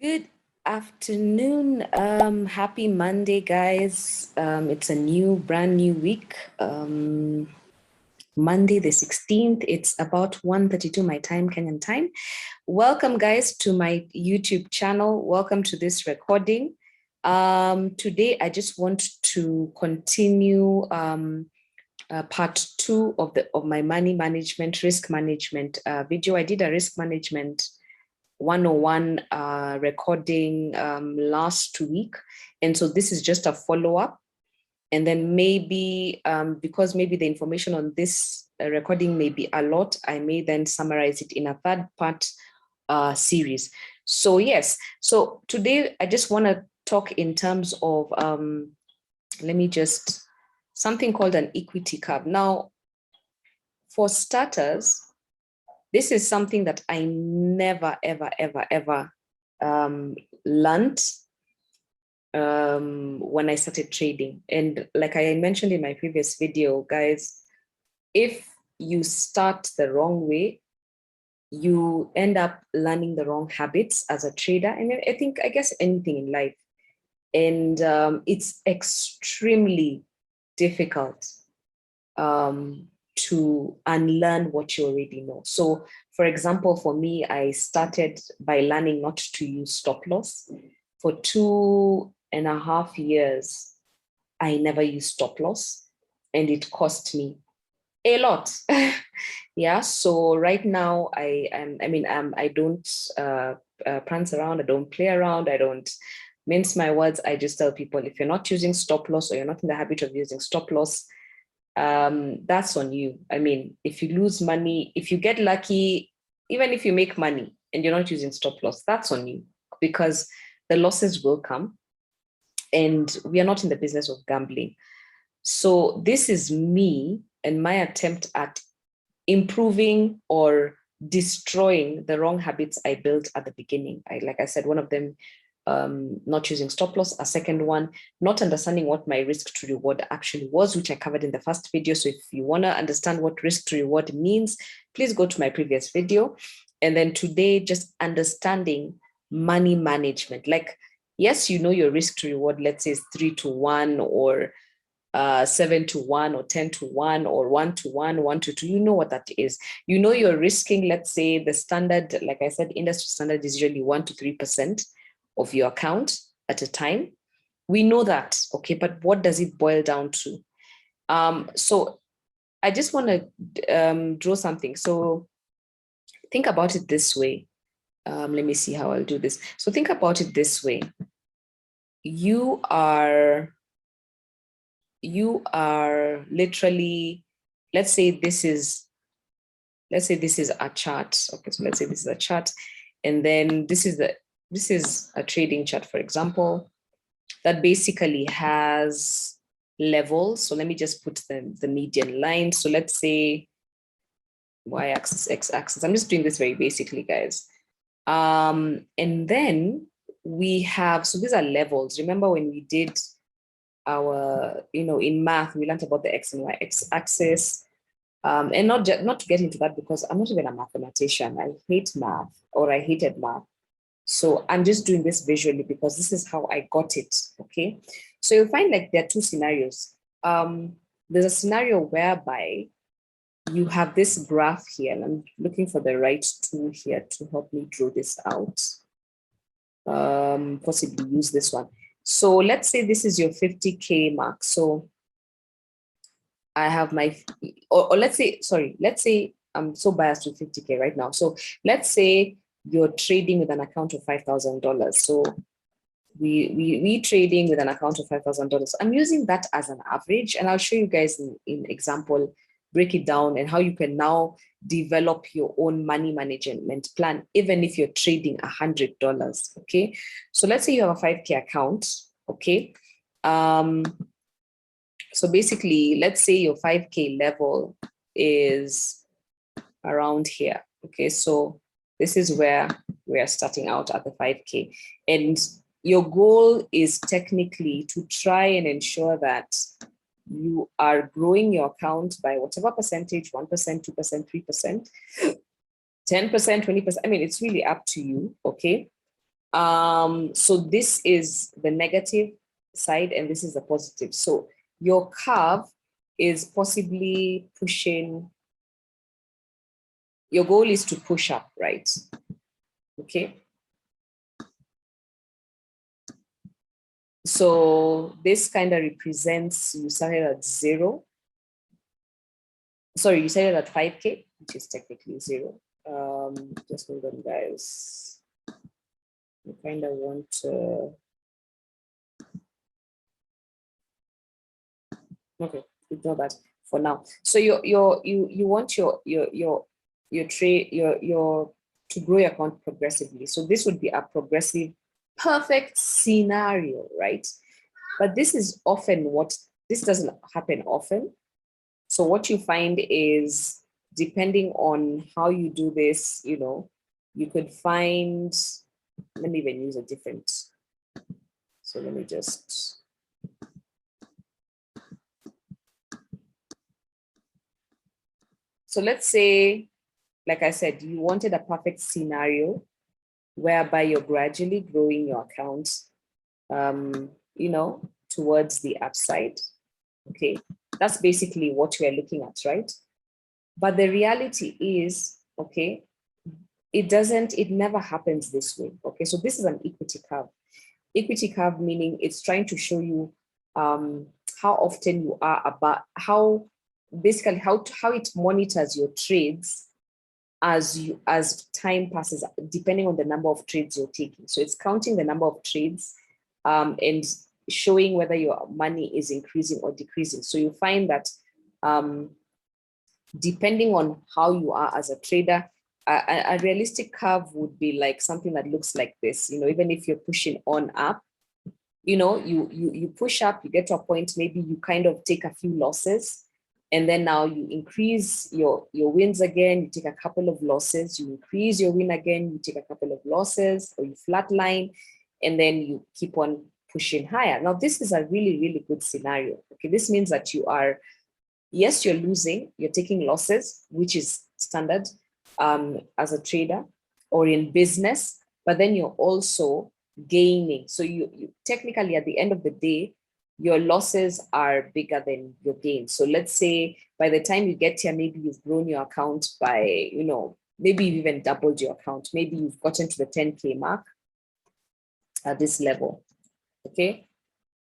Good afternoon. Happy Monday, guys. It's a brand new week. Monday the 16th. It's about 1:32 my time, Kenyan time. Welcome, guys, to my YouTube channel. Welcome to this recording. Today, I just want to continue part 2 of my money management, risk management video. I did a risk management 101 recording last week. And so this is just a follow-up. And then maybe, because maybe the information on this recording may be a lot, I may then summarize it in a third part series. So yes, so today I just want to talk in terms of, something called an equity curve. Now, for starters, this is something that I never, ever learned when I started trading. And like I mentioned in my previous video, guys, if you start the wrong way, you end up learning the wrong habits as a trader. And I guess anything in life. And it's extremely difficult to unlearn what you already know. So for example, for me, I started by learning not to use stop loss. For 2.5 years, I never used stop loss, and it cost me a lot. Yeah, so right now, I don't prance around, I don't play around, I don't mince my words. I just tell people, if you're not using stop loss or you're not in the habit of using stop loss, that's on you. I mean, if you lose money, if you get lucky, even if you make money and you're not using stop loss, that's on you, because the losses will come, and we are not in the business of gambling. So this is me and my attempt at improving or destroying the wrong habits I built at the beginning. Like I said, one of them, not using stop loss. A second one, not understanding what my risk to reward actually was, which I covered in the first video. So if you want to understand what risk to reward means, please go to my previous video. And then today, just understanding money management. Like, yes, you know your risk to reward, let's say, is 3-1 or 7-1 or 10-1 or 1-1, 1-2. You know what that is. You know you're risking, let's say, the standard, like I said, industry standard is usually 1-3% of your account at a time. We know that, okay, but what does it boil down to? So I just want to draw something. So think about it this way. Let me see how I'll do this. So think about it this way. You are literally, let's say this is a chart. Okay, so let's say this is a chart, and then this is a trading chart, for example, that basically has levels. So let me just put the median line. So let's say y-axis, x-axis. I'm just doing this very basically, guys. And then we have, so these are levels. Remember when we did our, in math, we learned about the x and y axis. And not to get into that, because I'm not even a mathematician. I hate math, or I hated math. So I'm just doing this visually because this is how I got it, okay? So you'll find like there are two scenarios. There's a scenario whereby you have this graph here, and I'm looking for the right tool here to help me draw this out. Possibly use this one. So let's say this is your 50K mark. So I have my, or let's say I'm so biased with 50K right now. So let's say you're trading with an account of $5,000. So we trading with an account of $5,000. I'm using that as an average, and I'll show you guys in example, break it down and how you can now develop your own money management plan, even if you're trading $100. Okay, so let's say you have a 5K account. Okay, so basically, let's say your 5K level is around here. Okay, so this is where we are starting out at the 5K. And your goal is technically to try and ensure that you are growing your account by whatever percentage, 1%, 2%, 3%, 10%, 20%. I mean, it's really up to you. Okay. So this is the negative side and this is the positive. So your curve is possibly pushing, your goal is to push up, right? Okay. So this kind of represents you started at 0. Sorry, you started at 5K, which is technically 0. Just hold on, guys. You kind of want to. Okay, ignore that for now. So you want your trade your to grow your account progressively. So this would be a progressive, perfect scenario, right? But this is often this doesn't happen often. So what you find is, depending on how you do this, you could find, let me even use a different. So let me just. So let's say, like I said, you wanted a perfect scenario whereby you're gradually growing your account, towards the upside. Okay, that's basically what we're looking at, right? But the reality is, okay, it never happens this way. Okay, so this is an equity curve. Equity curve meaning it's trying to show you how often you are about, how it monitors your trades as time passes, depending on the number of trades you're taking. So it's counting the number of trades and showing whether your money is increasing or decreasing. So you find that depending on how you are as a trader, a realistic curve would be like something that looks like this. Even if you're pushing on up, you push up, you get to a point, maybe you kind of take a few losses, and then now you increase your wins again, you take a couple of losses, you increase your win again, you take a couple of losses, or you flatline, and then you keep on pushing higher. Now, this is a really, really good scenario. Okay, this means that yes, you're losing, you're taking losses, which is standard as a trader or in business, but then you're also gaining. So you technically, at the end of the day, your losses are bigger than your gains. So let's say by the time you get here, maybe you've grown your account by, maybe you've even doubled your account. Maybe you've gotten to the 10K mark at this level. Okay.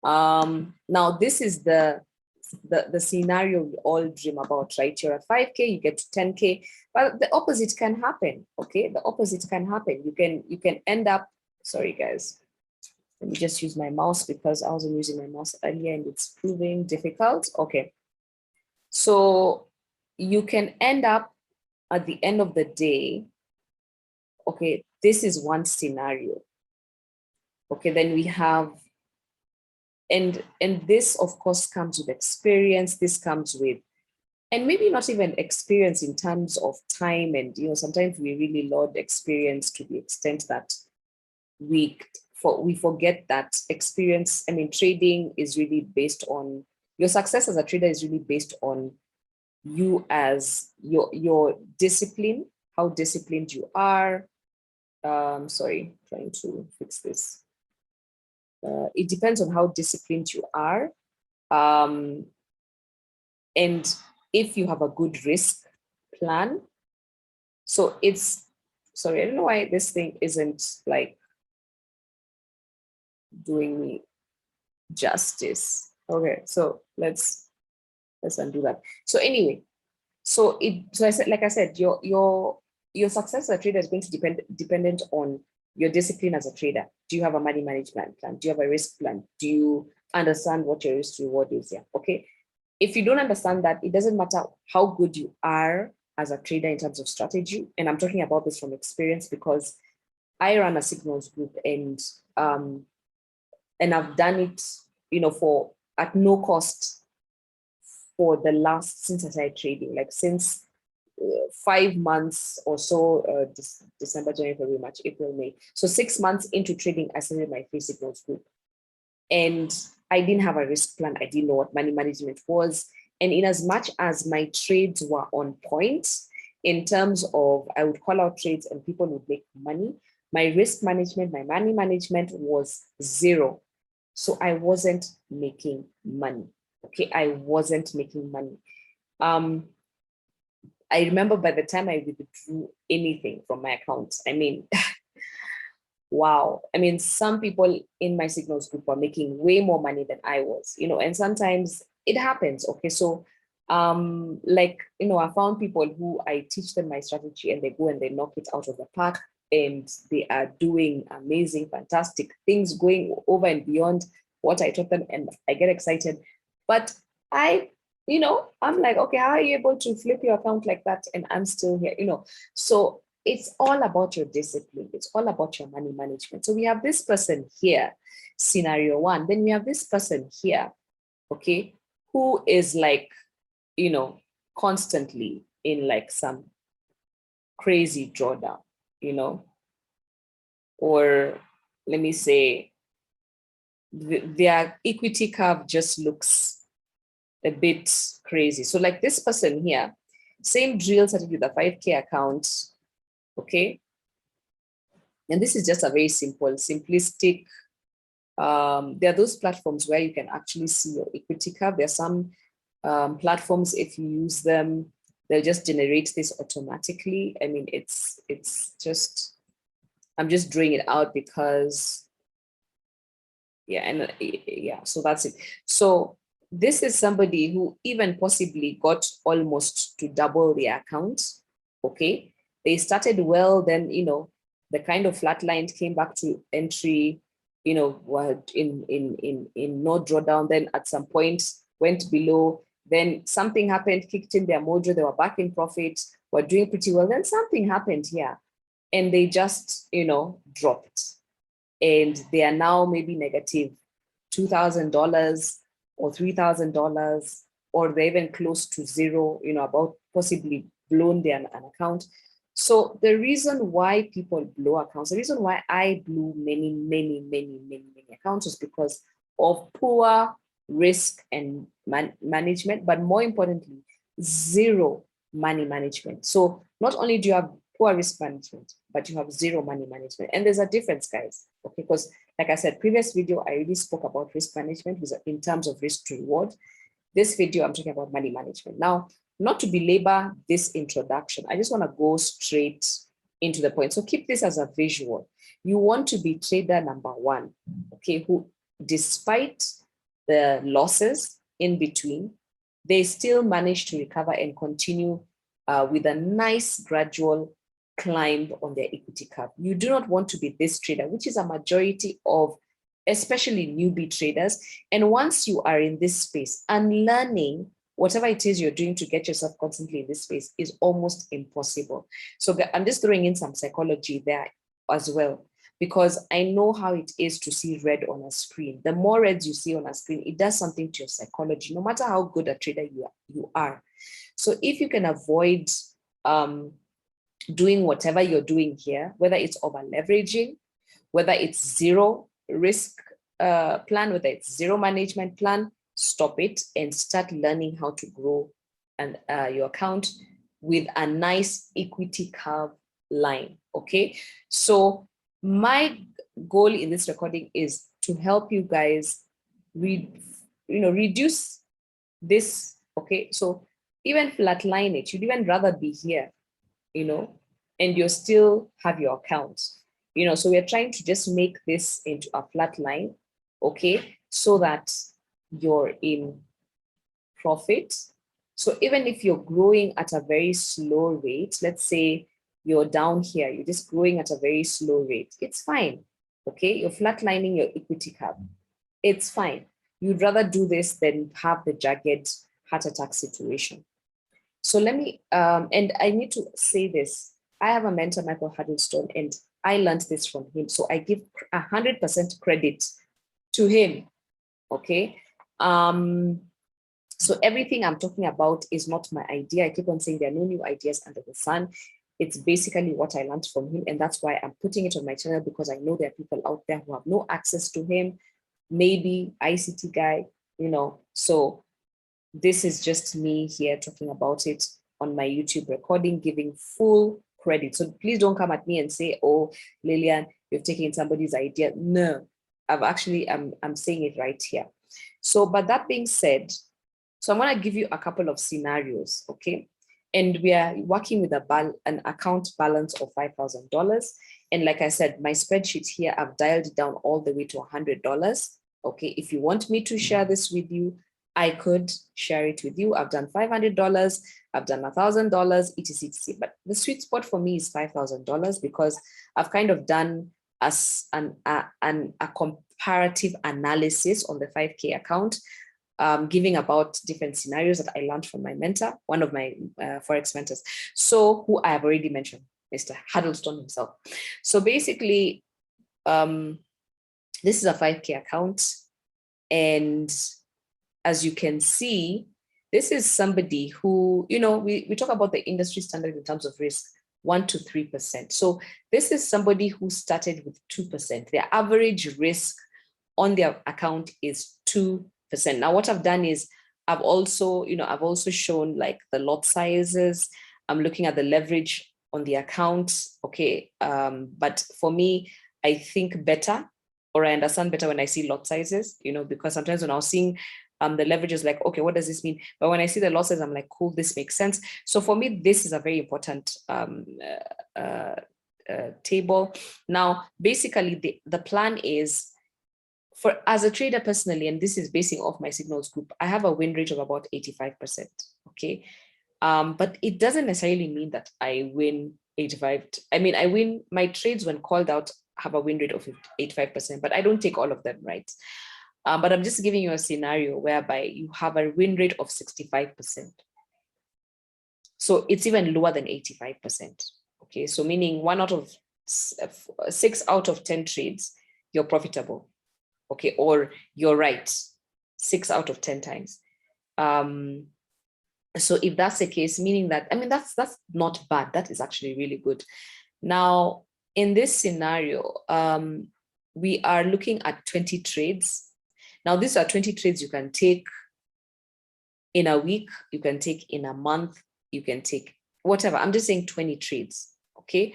Now this is the scenario we all dream about, right? You're at 5K, you get to 10K, but the opposite can happen. Okay, the opposite can happen. You can end up, sorry guys, let me just use my mouse because I wasn't using my mouse earlier and it's proving difficult. Okay, so you can end up at the end of the day, okay, this is one scenario. Okay, then we have, and this of course comes with experience, this comes with, and maybe not even experience in terms of time, and sometimes we really laud experience to the extent that we forget that experience. I mean, trading is really based on, your success as a trader is really based on you as your discipline, how disciplined you are. Sorry, trying to fix this. It depends on how disciplined you are. And if you have a good risk plan. So it's, sorry, I don't know why this thing isn't like doing me justice. Okay, so let's undo that. So anyway, so I said, like I said, your success as a trader is going to dependent on your discipline as a trader. Do you have a money management plan? Do you have a risk plan? Do you understand what your risk reward is? Yeah. Okay. If you don't understand that, it doesn't matter how good you are as a trader in terms of strategy. And I'm talking about this from experience because I run a signals group, and I've done it, for at no cost for the last, since I started trading, like since 5 months or so, December, January, February, March, April, May. So 6 months into trading, I started my free signals group. And I didn't have a risk plan. I didn't know what money management was. And in as much as my trades were on point, in terms of, I would call out trades and people would make money. My risk management, my money management was zero. So I wasn't making money. Okay, I wasn't making money. I remember by the time I withdrew anything from my account, I mean, wow. I mean, some people in my signals group were making way more money than I was, and sometimes it happens. Okay. So, I found people who I teach them my strategy and they go and they knock it out of the park and they are doing amazing, fantastic things, going over and beyond what I taught them. And I get excited, but I'm like, okay, how are you able to flip your account like that? And I'm still here, so it's all about your discipline. It's all about your money management. So we have this person here, scenario one. Then we have this person here, okay, who is like, constantly in like some crazy drawdown, or let me say, their equity curve just looks a bit crazy. So like this person here, same drill started with a 5K account, okay? And this is just a very simple, simplistic, there are those platforms where you can actually see your equity curve. There are some platforms, if you use them, they'll just generate this automatically. I mean, it's just, I'm just drawing it out because, so that's it. So this is somebody who even possibly got almost to double their account, okay? They started well, then, the kind of flatlined, came back to entry, were in no drawdown, then at some point went below, then something happened, kicked in their mojo, they were back in profit, were doing pretty well, then something happened here, and they just, dropped. And they are now maybe negative $2,000 or $3,000, or they're even close to zero, about possibly blown an account. So the reason why people blow accounts, the reason why I blew many accounts was because of poor risk and management, but more importantly, zero money management. So not only do you have poor risk management, but you have zero money management. And there's a difference, guys, okay? Because like I said, previous video, I already spoke about risk management in terms of risk to reward. This video, I'm talking about money management. Now, not to belabor this introduction, I just want to go straight into the point. So keep this as a visual. You want to be trader number one, okay, who despite the losses in between, they still manage to recover and continue with a nice gradual climb on their equity curve. You do not want to be this trader, which is a majority of especially newbie traders. And once you are in this space, unlearning whatever it is you're doing to get yourself constantly in this space is almost impossible. So I'm just throwing in some psychology there as well, because I know how it is to see red on a screen. The more reds you see on a screen, it does something to your psychology, no matter how good a trader you are. So if you can avoid doing whatever you're doing here, whether it's over leveraging, whether it's zero risk plan, whether it's zero management plan, stop it and start learning how to grow and your account with a nice equity curve line. Okay, so my goal in this recording is to help you guys reduce this. Okay, so even flatline it. You'd even rather be here, and you still have your account. So we're trying to just make this into a flat line, okay, so that you're in profit. So even if you're growing at a very slow rate, let's say you're down here, you're just growing at a very slow rate, it's fine, okay? You're flatlining your equity curve, it's fine. You'd rather do this than have the jagged heart attack situation. So let me, and I need to say this, I have a mentor, Michael Huddleston, and I learned this from him. So I give 100% credit to him, okay? So everything I'm talking about is not my idea. I keep on saying there are no new ideas under the sun. It's basically what I learned from him. And that's why I'm putting it on my channel, because I know there are people out there who have no access to him, maybe ICT guy, so this is just me here talking about it on my YouTube recording, giving full credit. So please don't come at me and say, oh, Lillian, you've taken somebody's idea. No, I'm saying it right here. So, but that being said, so I'm going to give you a couple of scenarios, okay? And we are working with an account balance of $5,000. And like I said, my spreadsheet here, I've dialed it down all the way to $100. Okay, if you want me to share this with you, I could share it with you. I've done $500, I've done $1,000, etc. But the sweet spot for me is $5,000 because I've kind of done a comparative analysis on the 5K account, giving about different scenarios that I learned from my mentor, one of my Forex mentors, so who I have already mentioned, Mr. Huddleston himself. So basically, this is a 5K account. And as you can see, this is somebody who, you know, we talk about the industry standard in terms of risk, 1 to 3%. So this is somebody who started with 2%. Their average risk on their account is 2%. Now, what I've done is I've also shown like the lot sizes. I'm looking at the leverage on the account. Okay. But for me, I think better, or I understand better when I see lot sizes, you know, because sometimes when I was seeing the leverage is like, okay, what does this mean? But when I see the losses, I'm like, cool, this makes sense. So for me, this is a very important table. Now, basically, the plan is, for as a trader personally, and this is basing off my signals group, I have a win rate of about 85%. Okay. But it doesn't necessarily mean that I win 85. I mean, I win my trades when called out have a win rate of 85%, but I don't take all of them, right? But I'm just giving you a scenario whereby you have a win rate of 65%. So it's even lower than 85%. Okay, so meaning 6 out of 10 trades, you're profitable. Okay, or you're right, 6 out of 10 times. So if that's the case, meaning that, I mean, that's not bad. That is actually really good. Now, in this scenario, we are looking at 20 trades. Now, these are 20 trades you can take in a week, you can take in a month, you can take whatever. I'm just saying 20 trades, okay?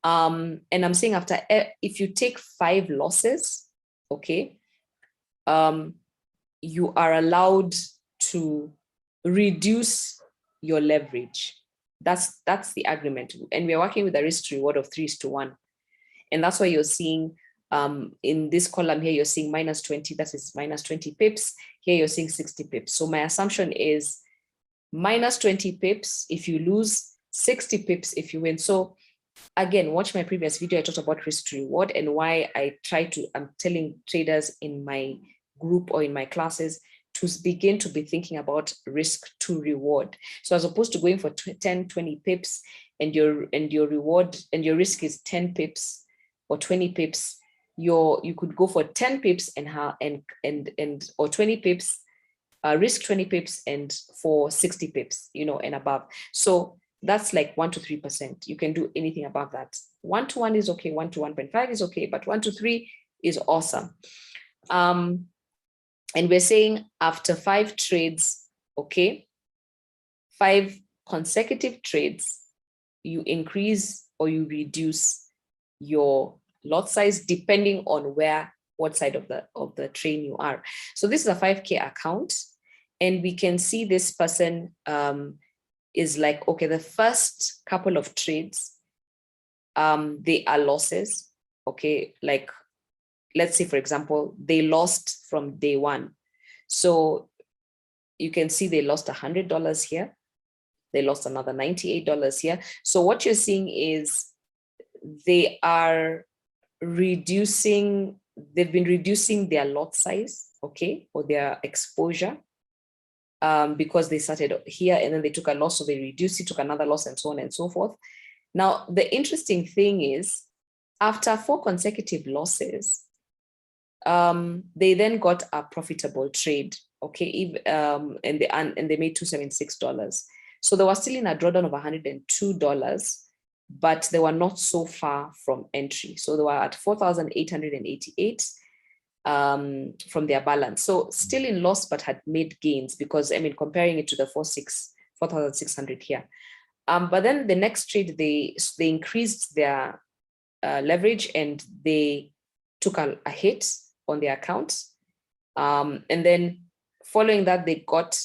And I'm saying if you take 5 losses, okay, you are allowed to reduce your leverage. That's the agreement. And we're working with a risk to reward of 3:1. And that's why you're seeing in this column here, you're seeing -20, that is -20 pips. Here you're seeing 60 pips. So my assumption is -20 pips if you lose, 60 pips if you win. So again, watch my previous video. I talked about risk to reward and why I'm telling traders in my group or in my classes to begin to be thinking about risk to reward. So as opposed to going for 10, 20 pips and your reward and your risk is 10 pips or 20 pips, you could go for 10 pips or 20 pips, risk 20 pips and for 60 pips, you know, and above. So that's like 1 to 3%. You can do anything above that. 1 to 1 is okay. 1 to 1.5 is okay, but 1 to 3 is awesome. And we're saying after 5 trades, okay, 5 consecutive trades, you increase or you reduce your lot size depending on what side of the train you are. So this is a 5K account, and we can see this person is like, okay, the first couple of trades, they are losses. Okay, like let's say, for example, they lost from day 1. So you can see they lost $100 here. They lost another $98 here. So what you're seeing is they've been reducing their lot size, okay, or their exposure, because they started here and then they took a loss, so they reduced it, took another loss, and so on and so forth. Now, the interesting thing is, after 4 consecutive losses, they then got a profitable trade, okay, and they made $276. So they were still in a drawdown of $102, but they were not so far from entry. So they were at 4,888 from their balance. So still in loss, but had made gains because, I mean, comparing it to the 4,600 4,600 here. But then the next trade, they increased their leverage and they took a hit on their account. And then following that, they got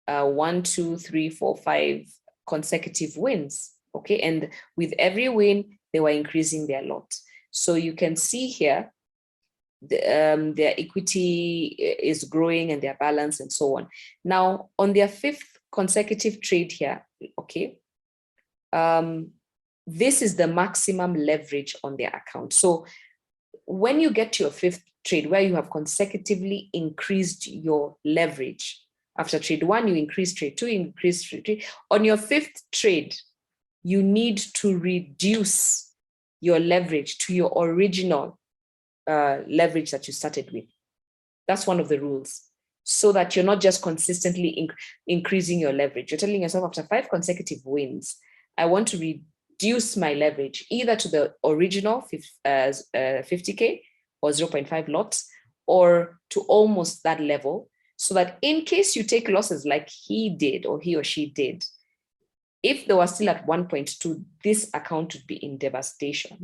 1, 2, 3, 4, 5 consecutive wins. Okay, and with every win, they were increasing their lot. So you can see here, their equity is growing and their balance and so on. Now, on their 5th consecutive trade here, okay, this is the maximum leverage on their account. So when you get to your 5th trade, where you have consecutively increased your leverage, after trade 1, you increase trade 2, you increase trade 3. On your 5th trade, you need to reduce your leverage to your original leverage that you started with. That's one of the rules, so that you're not just consistently increasing your leverage. You're telling yourself, after 5 consecutive wins, I want to reduce my leverage either to the original 50K or 0.5 lots, or to almost that level, so that in case you take losses like he did or he or she did, if they were still at 1.2, this account would be in devastation.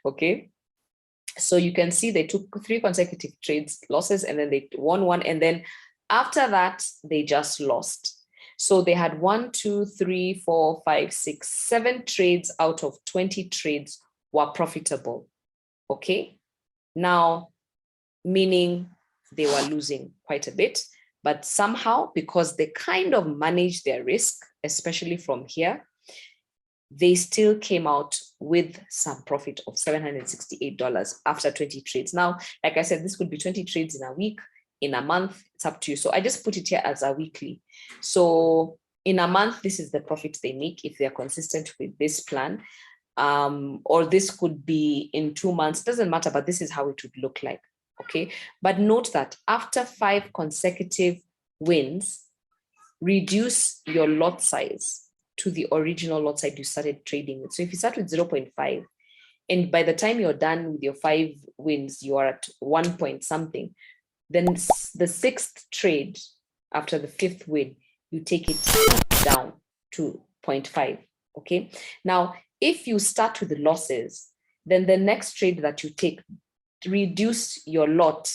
Okay. So you can see they took 3 consecutive trades losses, and then they won 1. And then after that, they just lost. So they had 1, 2, 3, 4, 5, 6, 7 trades out of 20 trades were profitable. Okay. Now, meaning they were losing quite a bit, but somehow, because they kind of managed their risk, especially from here, they still came out with some profit of $768 after 20 trades. Now, like I said, this could be 20 trades in a week, in a month, it's up to you. So I just put it here as a weekly. So in a month, this is the profit they make if they're consistent with this plan. Or this could be in 2 months, doesn't matter, but this is how it would look like. Okay, but note that after 5 consecutive wins, reduce your lot size to the original lot size you started trading with. So if you start with 0.5, and by the time you're done with your 5 wins, you are at 1 point something, then the 6th trade after the 5th win, you take it down to 0.5. Okay, now if you start with the losses, then the next trade that you take, reduce your lot.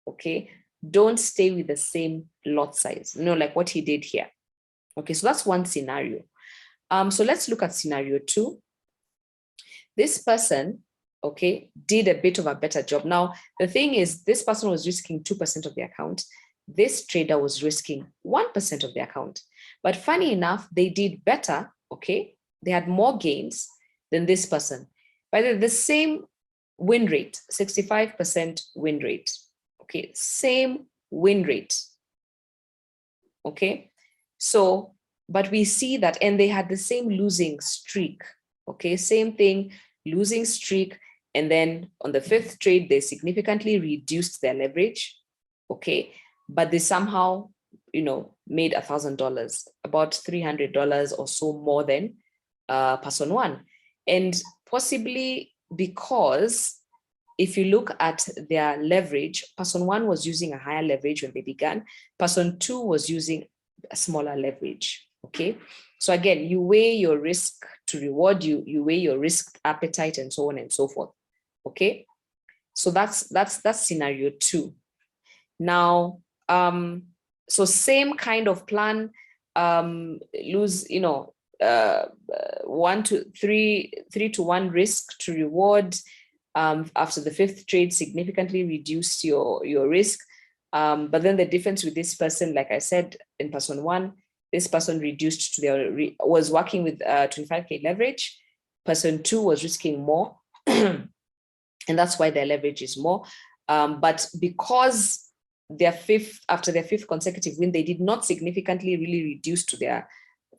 Okay, don't stay with the same lot size, like what he did here. Okay, so that's one scenario. So let's look at scenario 2. This person, okay, did a bit of a better job. Now, the thing is, this person was risking 2% of the account. This trader was risking 1% of the account. But funny enough, they did better, okay? They had more gains than this person. By the same win rate, 65% win rate, okay? Same win rate, okay? So, but we see that, and they had the same losing streak, okay? Same thing, losing streak. And then on the 5th trade, they significantly reduced their leverage, okay? But they somehow, made $1,000, about $300 or so more than person 1. And possibly because if you look at their leverage, person 1 was using a higher leverage when they began. Person 2 was using a smaller leverage. Okay. So again, you weigh your risk to reward, you weigh your risk appetite and so on and so forth. Okay. So that's scenario 2. Now, so same kind of plan, lose, 1 to 3 to 1 risk to reward. After the 5th trade, significantly reduce your risk. But then the difference with this person, like I said, in person 1, this person reduced to was working with 25K leverage. Person 2 was risking more. And that's why their leverage is more. But because after their 5th consecutive win, they did not significantly really reduce to their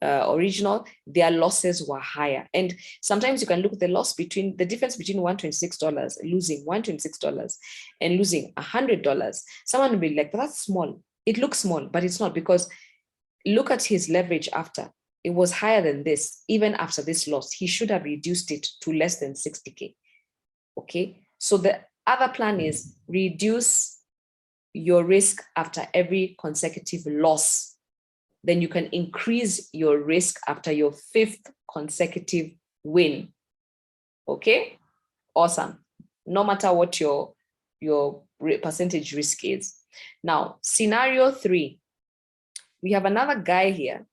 original, their losses were higher. And sometimes you can look at the difference between $126, losing $126 and losing $100. Someone will be like, that's small. It looks small, but it's not, because look at his leverage after. It was higher than this. Even after this loss, he should have reduced it to less than 60K. Okay. So the other plan is reduce your risk after every consecutive loss. then you can increase your risk after your 5th consecutive win. Okay, awesome. No matter what your percentage risk is. Now, scenario 3, we have another guy here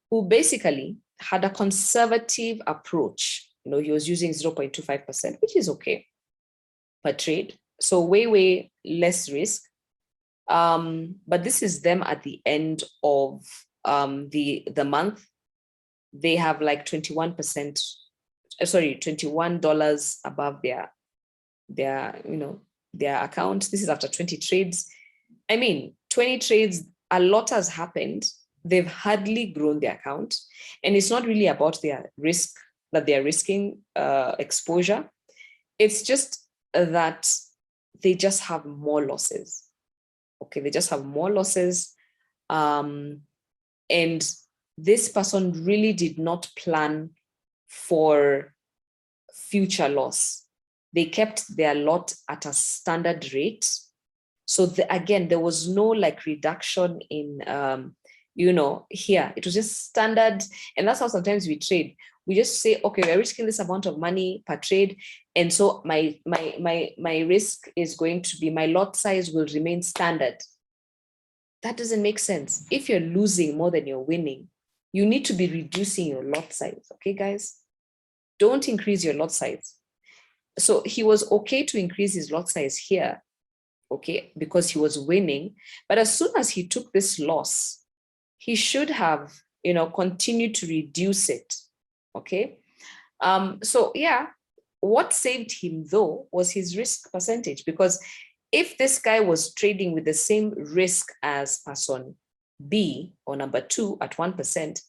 who basically had a conservative approach. You know, he was using 0.25%, which is okay per trade. So way less risk. But this is them at the end of the month. They have like 21%, sorry, $21 above their account. This is after 20 trades. I mean, 20 trades, a lot has happened. They've hardly grown their account. And it's not really about their risk, that they're risking exposure. It's just that they just have more losses. Okay, they just have more losses. And this person really did not plan for future loss. They kept their lot at a standard rate. So again, there was no like reduction in, here. It was just standard. And that's how sometimes we trade. We just say, okay, we're risking this amount of money per trade. And so my risk is going to be, my lot size will remain standard. That doesn't make sense. If you're losing more than you're winning, you need to be reducing your lot size. Okay, guys? Don't increase your lot size. So he was okay to increase his lot size here, okay, because he was winning. But as soon as he took this loss, he should have, continued to reduce it, okay? So yeah, what saved him though was his risk percentage, because if this guy was trading with the same risk as person B or number 2 at 1%,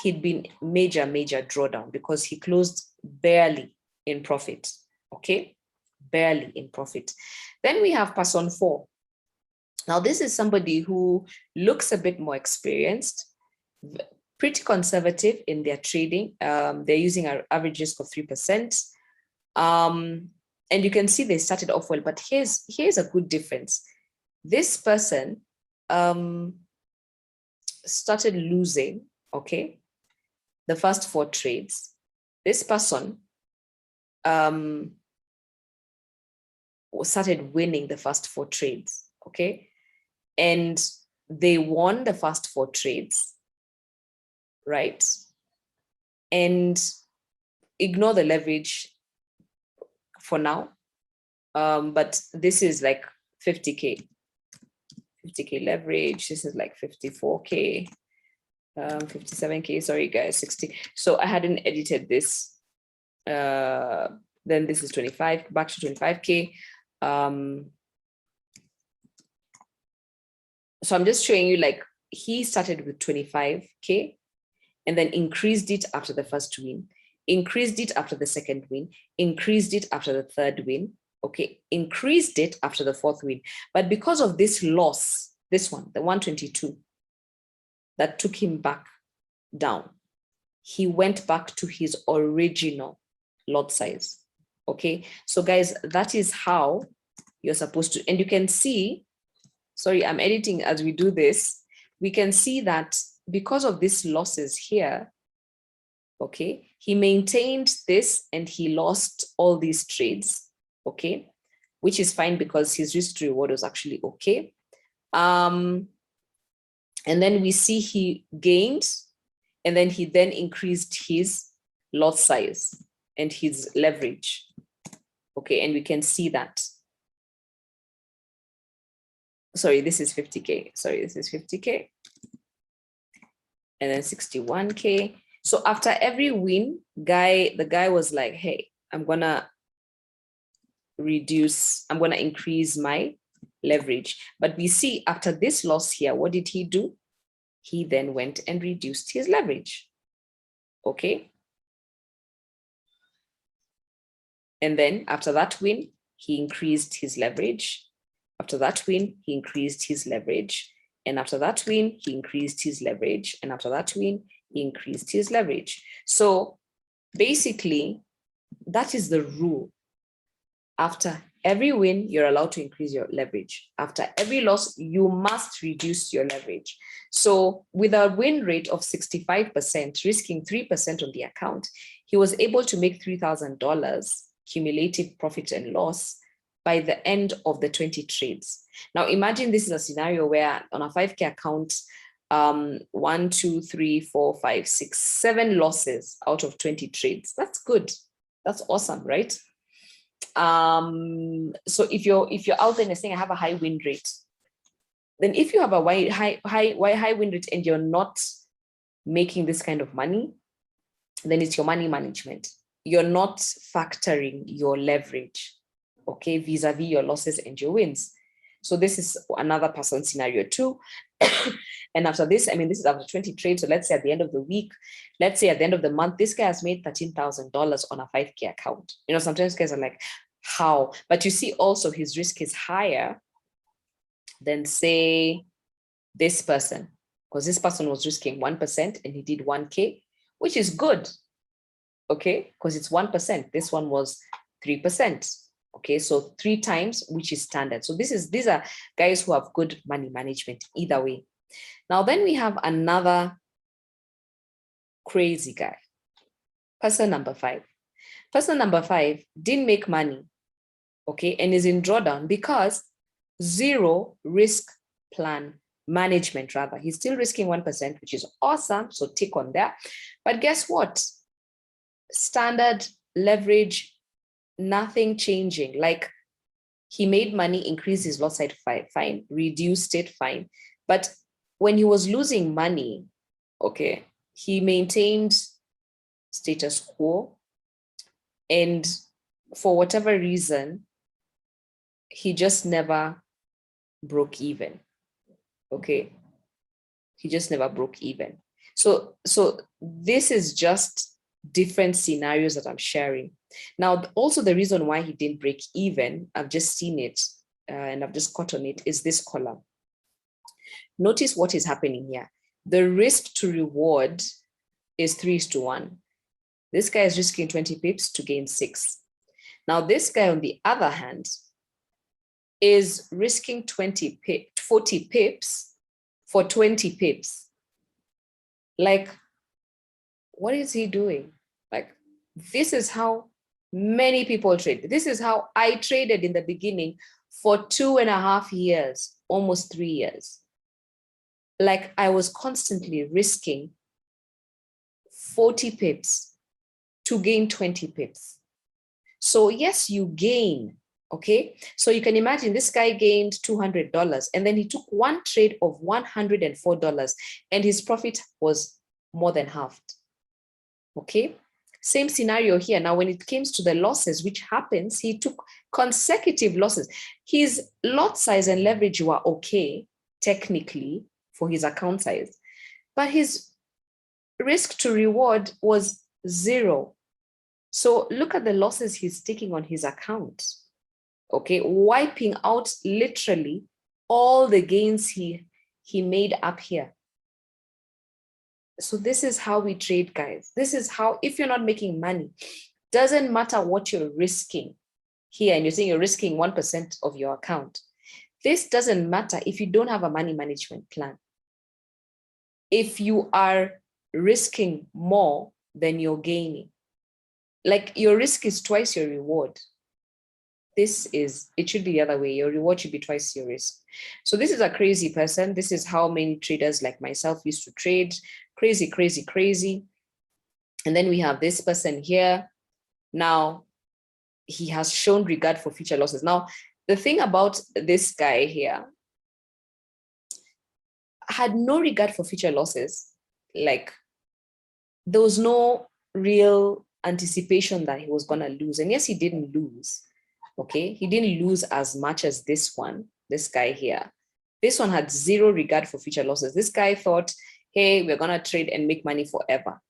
he'd been major drawdown because he closed barely in profit, okay? Barely in profit. Then we have person 4. Now, this is somebody who looks a bit more experienced, pretty conservative in their trading. They're using an average risk of 3%. And you can see they started off well, but here's a good difference. This person started losing, okay, the first 4 trades. This person started winning the first 4 trades, okay? And they won the first 4 trades, right? And ignore the leverage for now. But this is like 50K leverage. This is like 54K, 57K, sorry guys, 60. So I hadn't edited this. Then this is 25, back to 25K. So I'm just showing you, like, he started with 25K and then increased it after the first win, increased it after the second win, increased it after the third win, okay, increased it after the 4th win. But because of this loss, this one, the 122, that took him back down, he went back to his original lot size, okay? So guys, that is how you're supposed to, and you can see, sorry, I'm editing as we do this, we can see that because of these losses here, okay, he maintained this and he lost all these trades, okay, which is fine because his risk to reward was actually okay. And then we see he gained, and then he then increased his lot size and his leverage, okay, and we can see that. Sorry, this is 50K. Sorry, this is 50K. And then 61K. So after every win, the guy was like, hey, I'm gonna increase my leverage. But we see after this loss here, what did he do? He then went and reduced his leverage, okay? And then after that win, he increased his leverage. After that win, he increased his leverage. And after that win, he increased his leverage. And after that win, he increased his leverage. So basically, that is the rule after Every win, you're allowed to increase your leverage. After every loss, you must reduce your leverage. So with a win rate of 65%, risking 3% on the account, he was able to make $3,000 cumulative profit and loss by the end of the 20 trades. Now, imagine this is a scenario where on a 5K account, 1, 2, 3, 4, 5, 6, 7 losses out of 20 trades. That's good. That's awesome, right? So if you're out there and saying I have a high win rate, then if you have a high win rate and you're not making this kind of money, then it's your money management. You're not factoring your leverage, okay, vis-a-vis your losses and your wins. So this is another person scenario too. And after this, I mean, this is after 20 trades. So let's say at the end of the week, let's say at the end of the month, this guy has made $13,000 on a 5K account. You know, sometimes guys are like, how? But you see also his risk is higher than say this person, because this person was risking 1% and he did 1K, which is good. Okay, because it's 1%. This one was 3%. Okay, so 3 times, which is standard. So these are guys who have good money management either way. Now, then we have another crazy guy, person number 5. Person number 5 didn't make money, okay, and is in drawdown because zero risk plan management, rather. He's still risking 1%, which is awesome, so tick on that. But guess what? Standard leverage, nothing changing. Like, he made money, increased his loss side, fine, reduced it, fine. But when he was losing money, okay, he maintained status quo. And for whatever reason, he just never broke even. Okay, he just never broke even. So this is just different scenarios that I'm sharing. Now, also the reason why he didn't break even, I've just seen it and I've just caught on it, is this column. Notice what is happening here. The risk to reward is 3:1. This guy is risking 20 pips to gain 6. Now, this guy, on the other hand, is risking 40 pips for 20 pips. Like, what is he doing? Like, this is how many people trade. This is how I traded in the beginning for 2.5 years, almost 3 years. Like, I was constantly risking 40 pips to gain 20 pips. So yes, you gain, okay? So you can imagine this guy gained $200 and then he took one trade of $104 and his profit was more than halved, okay? Same scenario here. Now, when it came to the losses, which happens, he took consecutive losses. His lot size and leverage were okay, technically, for his account size, but his risk to reward was 0. So look at the losses he's taking on his account, okay? Wiping out literally all the gains he made up here. So this is how we trade, guys. This is how, if you're not making money, doesn't matter what you're risking here, and you're saying you're risking 1% of your account. This doesn't matter if you don't have a money management plan. If you are risking more than you're gaining, like your risk is twice your reward. It should be the other way. Your reward should be twice your risk. So this is a crazy person. This is how many traders like myself used to trade. Crazy, crazy, crazy. And then we have this person here. Now, he has shown regard for future losses. Now, the thing about this guy here, had no regard for future losses. Like, there was no real anticipation that he was going to lose. And yes, he didn't lose. Okay, he didn't lose as much as this guy here. This one had 0 regard for future losses. This guy thought, hey, we're going to trade and make money forever,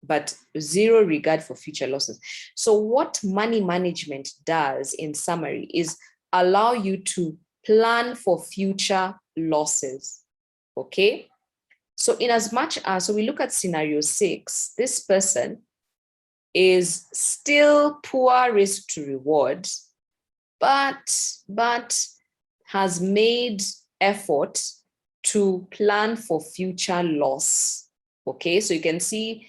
but 0 regard for future losses. So what money management does, in summary, is allow you to plan for future losses. Okay, so in as much as, so we look at scenario 6, this person is still poor risk to reward, but has made effort to plan for future loss. Okay, so you can see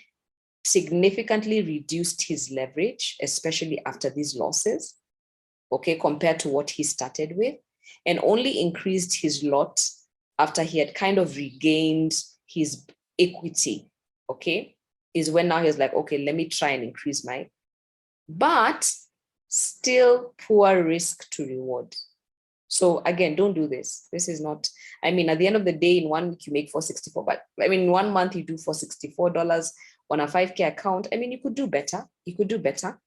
significantly reduced his leverage, especially after these losses, okay, compared to what he started with, and only increased his lot after he had kind of regained his equity, okay, is when now he's like, okay, let me try and increase my, but still poor risk to reward. So again, don't do this. This is not, I mean, at the end of the day, in 1 week, you make $464, but I mean, in 1 month, you do $464 on a 5K account. I mean, you could do better. You could do better.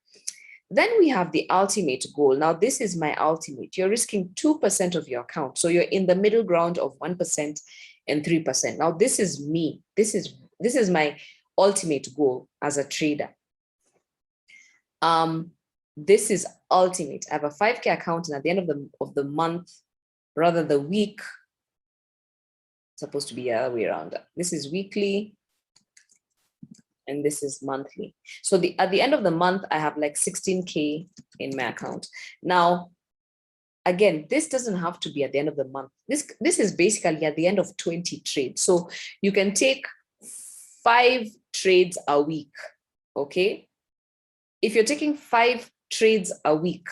Then we have the ultimate goal. Now, this is my ultimate. You're risking 2% of your account. So you're in the middle ground of 1% and 3%. Now, this is me. This is my ultimate goal as a trader. This is ultimate. I have a 5K account, and at the end of the month, rather the week, supposed to be the other way around. This is weekly, and this is monthly. So at the end of the month, I have like 16K in my account. Now, again, this doesn't have to be at the end of the month. This is basically at the end of 20 trades. So you can take 5 trades a week, okay? If you're taking 5 trades a week,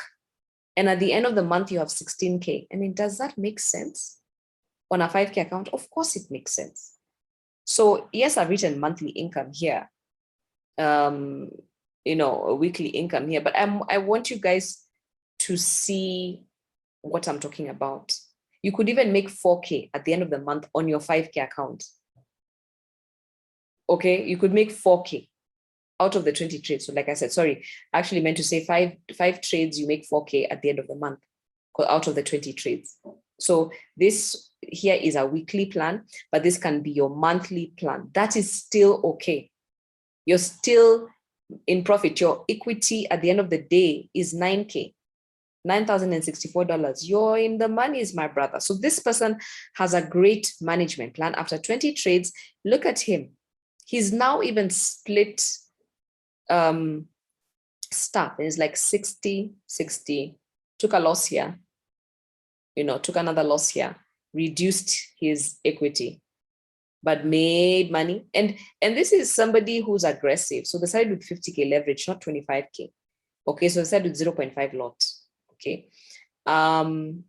and at the end of the month, you have 16K, I mean, does that make sense on a 5K account? Of course it makes sense. So yes, I've written monthly income here, you know, a weekly income here, but I want you guys to see what I'm talking about. You could even make 4K at the end of the month on your 5K account. Okay, you could make 4K out of the 20 trades. So like I said, sorry, I actually meant to say five trades, you make 4K at the end of the month out of the 20 trades. So this here is a weekly plan, but this can be your monthly plan. That is still okay. You're still in profit. Your equity at the end of the day is 9K, $9,064. You're in the money, is my brother. So this person has a great management plan. After 20 trades, look at him. He's now even split stuff. It's like 60, 60, took a loss here, you know, took another loss here, reduced his equity, but made money. And this is somebody who's aggressive. So they started with 50K leverage, not 25K. Okay, so they started with 0.5 lot. Okay. And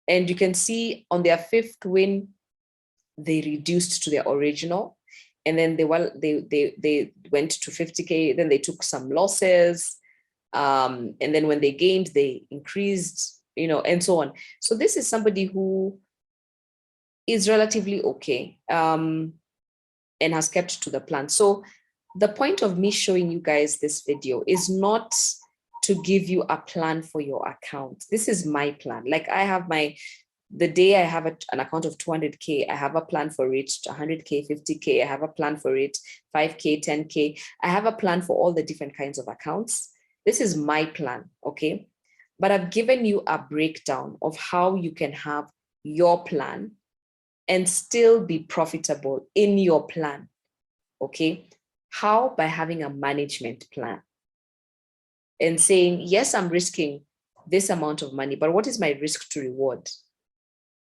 you can see on their 5th win, they reduced to their original. And then they went to 50K, then they took some losses. And then when they gained, they increased, you know, and so on. So this is somebody who is relatively okay and has kept to the plan. So the point of me showing you guys this video is not to give you a plan for your account. This is my plan. Like I have the day I have an account of 200K, I have a plan for it, 100K, 50K, I have a plan for it, 5K, 10K. I have a plan for all the different kinds of accounts. This is my plan, okay? But I've given you a breakdown of how you can have your plan and still be profitable in your plan, okay? How? By having a management plan and saying, yes, I'm risking this amount of money, but what is my risk to reward?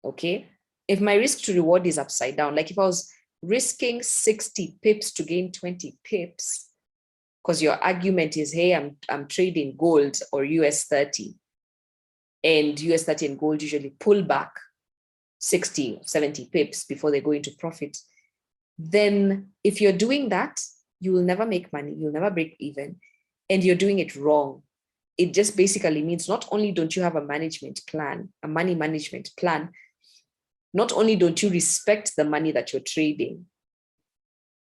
Okay, if my risk to reward is upside down, like if I was risking 60 pips to gain 20 pips, because your argument is, hey, I'm trading gold or US 30, and US 30 and gold usually pull back 60, 70 pips before they go into profit. Then if you're doing that, you will never make money, you'll never break even, and you're doing it wrong. It just basically means not only don't you have a management plan, a money management plan, not only don't you respect the money that you're trading,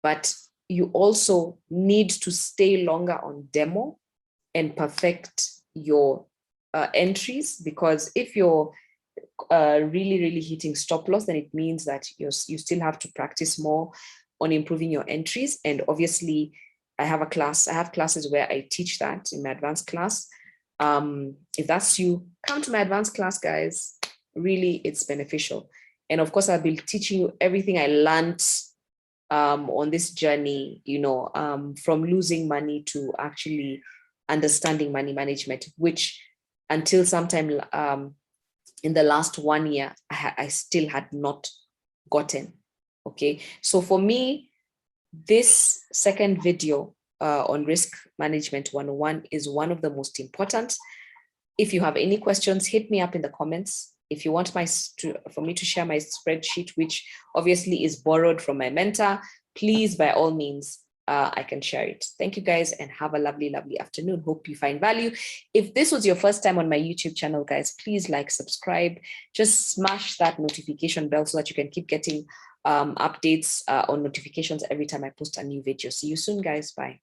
but you also need to stay longer on demo and perfect your entries, because if you're really, really hitting stop loss, then it means that you still have to practice more on improving your entries. And obviously, I have classes where I teach that in my advanced class. If that's you, come to my advanced class, guys. Really, it's beneficial. And of course, I'll be teaching you everything I learned on this journey, you know, from losing money to actually understanding money management, which until sometime in the last 1 year, I still had not gotten. Okay, so for me, this second video on risk management 101 is one of the most important. If you have any questions, hit me up in the comments. If you want for me to share my spreadsheet, which obviously is borrowed from my mentor, please, by all means, I can share it. Thank you guys, and have a lovely, lovely afternoon. Hope you find value. If this was your first time on my YouTube channel, guys, please like, subscribe, just smash that notification bell so that you can keep getting updates on notifications every time I post a new video. See you soon, guys. Bye.